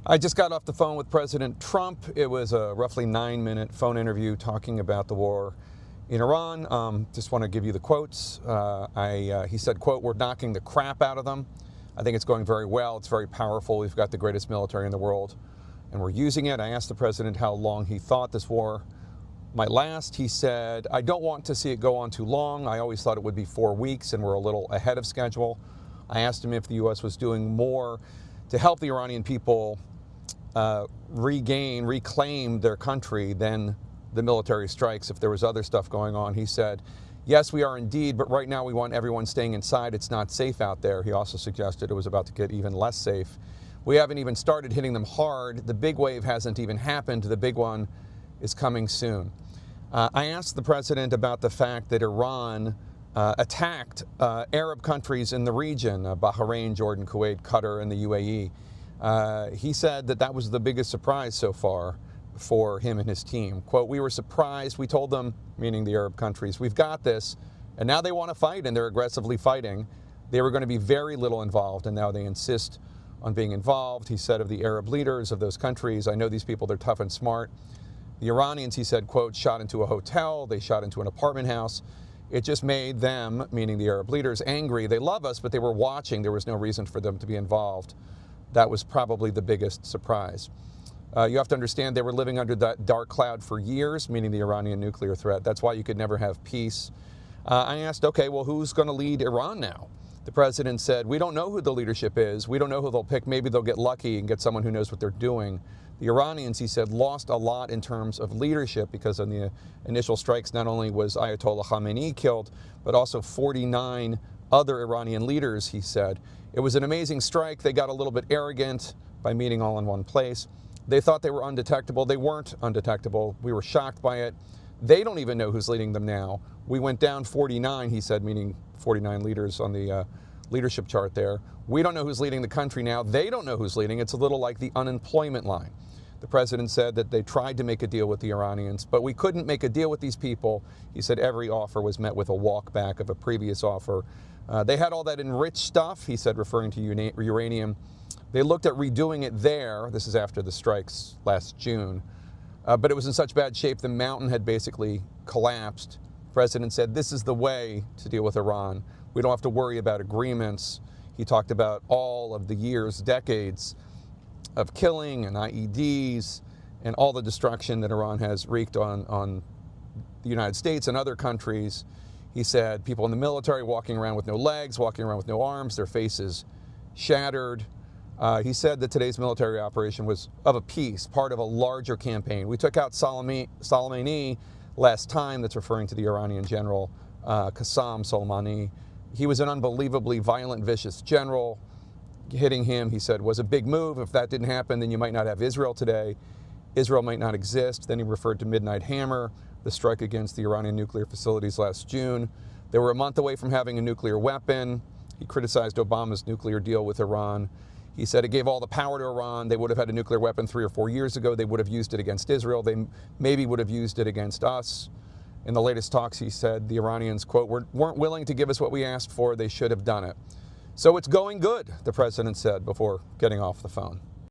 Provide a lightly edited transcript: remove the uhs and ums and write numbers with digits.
I just got off the phone with President Trump. It was a roughly 9-minute phone interview talking about the war in Iran. Just want to give you the quotes. He said, quote, "We're knocking the crap out of them. I think it's going very well. It's very powerful. We've got the greatest military in the world, and we're using it." I asked the president how long he thought this war might last. He said, "I don't want to see it go on too long. I always thought it would be 4 weeks, and we're a little ahead of schedule." I asked him if the U.S. was doing more to help the Iranian people reclaim their country than the military strikes, if there was other stuff going on. He said, "Yes, we are indeed, but right now we want everyone staying inside. It's not safe out there." He also suggested it was about to get even less safe. "We haven't even started hitting them hard. The big wave hasn't even happened. The big one is coming soon." I asked the president about the fact that Iran attacked Arab countries in the region, Bahrain, Jordan, Kuwait, Qatar, and the UAE. He said that that was the biggest surprise so far for him and his team. Quote, "We were surprised. We told them," meaning the Arab countries, "we've got this." And now they want to fight, and they're aggressively fighting. They were going to be very little involved, and now they insist on being involved. He said of the Arab leaders of those countries, "I know these people, they're tough and smart." The Iranians, he said, quote, "shot into a hotel. They shot into an apartment house. It just made them," meaning the Arab leaders, "angry. They love us, but they were watching. There was no reason for them to be involved." That was probably the biggest surprise. You have to understand they were living under that dark cloud for years, meaning the Iranian nuclear threat. That's why you could never have peace. I asked, okay, well, who's going to lead Iran now? The president said, "We don't know who the leadership is. We don't know who they'll pick. Maybe they'll get lucky and get someone who knows what they're doing." The Iranians, he said, lost a lot in terms of leadership because in the initial strikes, not only was Ayatollah Khamenei killed, but also 49 other Iranian leaders, he said. It was an amazing strike. They got a little bit arrogant by meeting all in one place. They thought they were undetectable. They weren't undetectable. We were shocked by it. They don't even know who's leading them now. We went down 49, he said, meaning 49 leaders on the leadership chart there. We don't know who's leading the country now. They don't know who's leading. It's a little like the unemployment line. The president said that they tried to make a deal with the Iranians, but we couldn't make a deal with these people. He said every offer was met with a walk back of a previous offer. They had all that enriched stuff, he said, referring to uranium. They looked at redoing it there. This is after the strikes last June. But it was in such bad shape, the mountain had basically collapsed. The president said, "This is the way to deal with Iran. We don't have to worry about agreements." He talked about all of the years, decades of killing and IEDs and all the destruction that Iran has wreaked on the United States and other countries. He said people in the military walking around with no legs, walking around with no arms, their faces shattered. He said that today's military operation was of a piece, part of a larger campaign. We took out Soleimani last time. That's referring to the Iranian general, Qasem Soleimani. He was an unbelievably violent, vicious general. Hitting him, he said, was a big move. If that didn't happen, then you might not have Israel today. Israel might not exist. Then he referred to Midnight Hammer, the strike against the Iranian nuclear facilities last June. They were a month away from having a nuclear weapon. He criticized Obama's nuclear deal with Iran. He said it gave all the power to Iran. They would have had a nuclear weapon 3 or 4 years ago. They would have used it against Israel. They maybe would have used it against us. In the latest talks, he said, the Iranians, quote, weren't willing to give us what we asked for. They should have done it. So it's going good, the president said before getting off the phone.